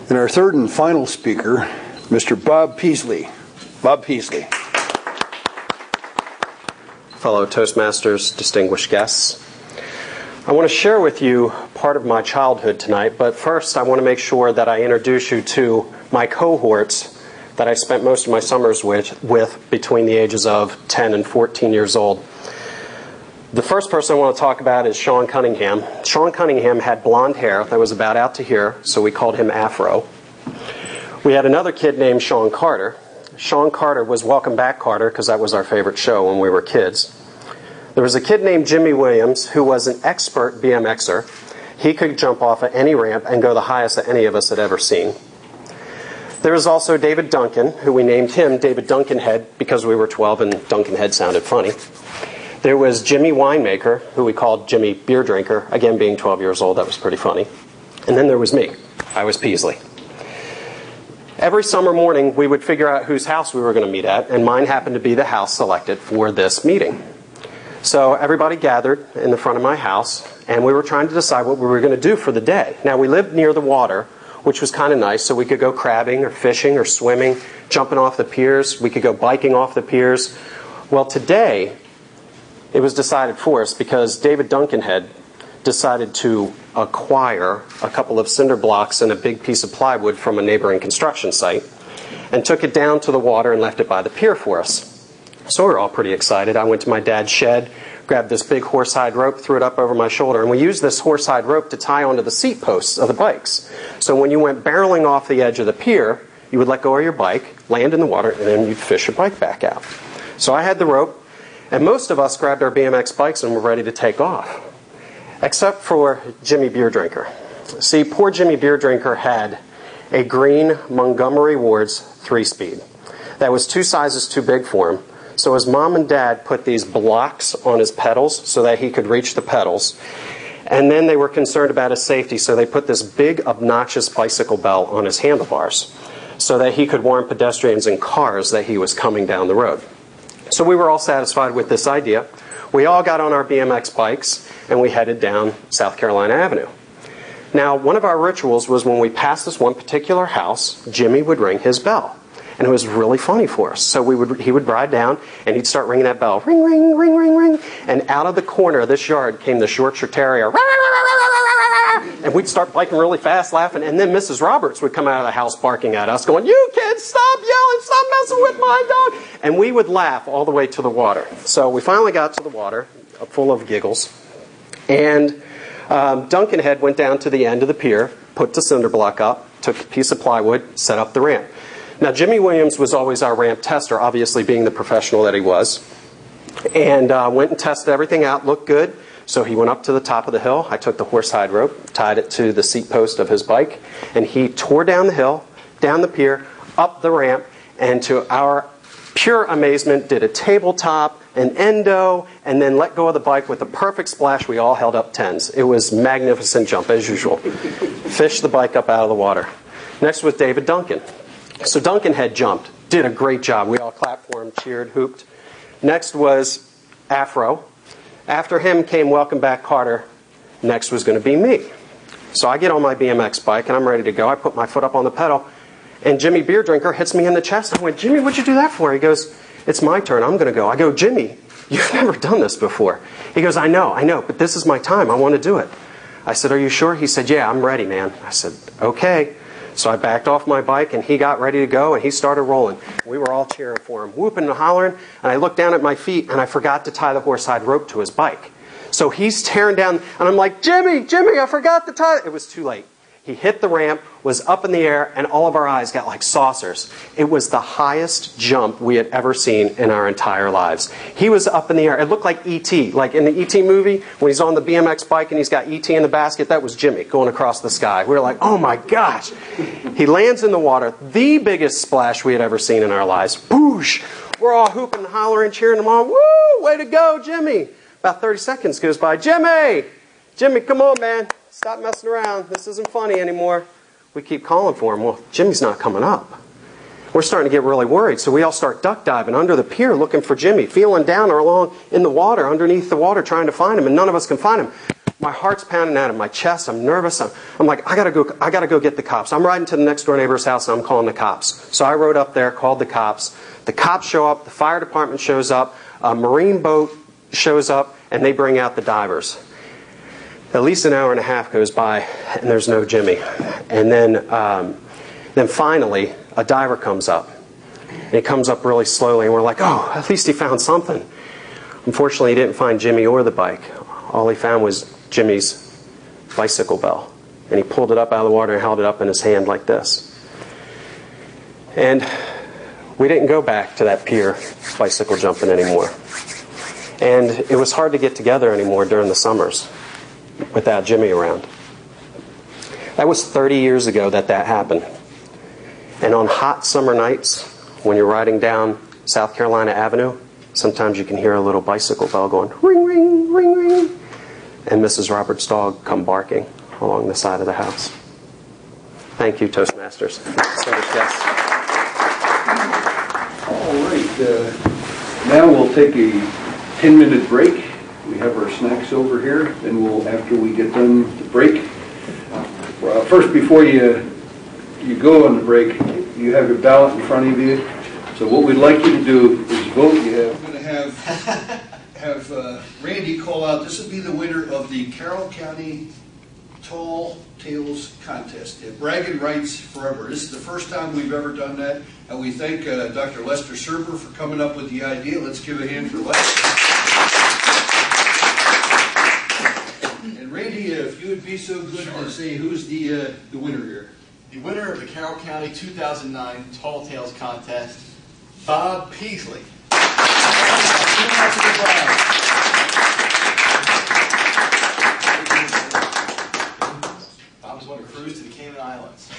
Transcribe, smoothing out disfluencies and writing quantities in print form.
And our third and final speaker, Mr. Bob Peasley. Bob Peasley. Fellow Toastmasters, distinguished guests. I want to share with you part of my childhood tonight, but first I want to make sure that I introduce you to my cohorts that I spent most of my summers with between the ages of 10 and 14 years old. The first person I want to talk about is Sean Cunningham. Sean Cunningham had blonde hair that was about out to here, so we called him Afro. We had another kid named Sean Carter. Sean Carter was Welcome Back, Carter, because that was our favorite show when we were kids. There was a kid named Jimmy Williams who was an expert BMXer. He could jump off of any ramp and go the highest that any of us had ever seen. There was also David Duncan, who we named him David Duncanhead because we were 12 and Duncanhead sounded funny. There was Jimmy Winemaker, who we called Jimmy Beer Drinker, again being 12 years old, that was pretty funny. And then there was me. I was Peasley. Every summer morning, we would figure out whose house we were going to meet at, and mine happened to be the house selected for this meeting. So everybody gathered in the front of my house, and we were trying to decide what we were going to do for the day. Now, we lived near the water, which was kind of nice, so we could go crabbing or fishing or swimming, jumping off the piers. We could go biking off the piers. Well, today, it was decided for us because David Duncanhead decided to acquire a couple of cinder blocks and a big piece of plywood from a neighboring construction site and took it down to the water and left it by the pier for us. So we were all pretty excited. I went to my dad's shed, grabbed this big horsehide rope, threw it up over my shoulder, and we used this horsehide rope to tie onto the seat posts of the bikes. So when you went barreling off the edge of the pier, you would let go of your bike, land in the water, and then you'd fish your bike back out. So I had the rope. And most of us grabbed our BMX bikes and were ready to take off, except for Jimmy Beer Drinker. See, poor Jimmy Beer Drinker had a green Montgomery Ward's 3-speed. That was 2 sizes too big for him. So his mom and dad put these blocks on his pedals so that he could reach the pedals. And then they were concerned about his safety, so they put this big, obnoxious bicycle bell on his handlebars so that he could warn pedestrians and cars that he was coming down the road. So we were all satisfied with this idea. We all got on our BMX bikes and we headed down South Carolina Avenue. Now, one of our rituals was when we passed this one particular house, Jimmy would ring his bell. And it was really funny for us. So he would ride down and he'd start ringing that bell. Ring, ring, ring, ring, ring. And out of the corner of this yard came the Yorkshire Terrier. And we'd start biking really fast, laughing. And then Mrs. Roberts would come out of the house barking at us, going, "You kids, stop yelling, stop messing with my dog." And we would laugh all the way to the water. So we finally got to the water, full of giggles. And Duncanhead went down to the end of the pier, put the cinder block up, took a piece of plywood, set up the ramp. Now, Jimmy Williams was always our ramp tester, obviously being the professional that he was. And went and tested everything out, looked good. So he went up to the top of the hill. I took the horsehide rope, tied it to the seat post of his bike, and he tore down the hill, down the pier, up the ramp, and to our pure amazement did a tabletop, an endo, and then let go of the bike with a perfect splash. We all held up 10s. It was a magnificent jump, as usual. Fished the bike up out of the water. Next was David Duncan. So Duncan had jumped, did a great job. We all clapped for him, cheered, hooped. Next was Afro. After him came Welcome Back, Carter. Next was going to be me. So I get on my BMX bike and I'm ready to go. I put my foot up on the pedal and Jimmy Beer Drinker hits me in the chest. I went, "Jimmy, what'd you do that for?" He goes, "It's my turn. I'm going to go." I go, "Jimmy, you've never done this before." He goes, I know, but this is my time. I want to do it." I said, "Are you sure?" He said, "Yeah, I'm ready, man." I said, "Okay." So I backed off my bike and he got ready to go and he started rolling. We were all cheering for him, whooping and hollering, and I looked down at my feet and I forgot to tie the horsehide rope to his bike. So he's tearing down and I'm like, Jimmy, I forgot to tie it." It was too late. He hit the ramp, was up in the air, and all of our eyes got like saucers. It was the highest jump we had ever seen in our entire lives. He was up in the air. It looked like E.T. Like in the E.T. movie, when he's on the BMX bike and he's got E.T. in the basket, that was Jimmy going across the sky. We were like, oh my gosh. He lands in the water, the biggest splash we had ever seen in our lives. Boosh! We're all hooping and hollering, cheering him on. Woo! Way to go, Jimmy. About 30 seconds goes by. Jimmy, come on, man. Stop messing around. This isn't funny anymore. We keep calling for him. Well, Jimmy's not coming up. We're starting to get really worried, so we all start duck diving under the pier looking for Jimmy, feeling down or along in the water, underneath the water, trying to find him, and none of us can find him. My heart's pounding out of my chest. I'm nervous. I'm like, I gotta go get the cops. I'm riding to the next door neighbor's house and I'm calling the cops. So I rode up there, called the cops. The cops show up. The fire department shows up. A marine boat shows up, and they bring out the divers. At least an hour and a half goes by, and there's no Jimmy. And then finally, a diver comes up. And he comes up really slowly, and we're like, oh, at least he found something. Unfortunately, he didn't find Jimmy or the bike. All he found was Jimmy's bicycle bell. And he pulled it up out of the water and held it up in his hand like this. And we didn't go back to that pier bicycle jumping anymore. And it was hard to get together anymore during the summers without Jimmy around. That was 30 years ago that happened. And on hot summer nights, when you're riding down South Carolina Avenue, sometimes you can hear a little bicycle bell going ring, ring, ring, ring. And Mrs. Roberts' dog come barking along the side of the house. Thank you, Toastmasters. Distinguished guests. All right. Now we'll take a 10-minute break. We have our snacks over here. Then after we get done the break, first before you go on the break, you have your ballot in front of you. So what we'd like you to do is vote. We're going to have Randy call out. This will be the winner of the Carroll County Tall Tales Contest. Bragging rights forever. This is the first time we've ever done that, and we thank Dr. Lester Serber for coming up with the idea. Let's give a hand for Lester. And Randy, if you would be so good to say who's the winner here. The winner of the Carroll County 2009 Tall Tales Contest, Bob Peasley. Bob was on a cruise to the Cayman Islands.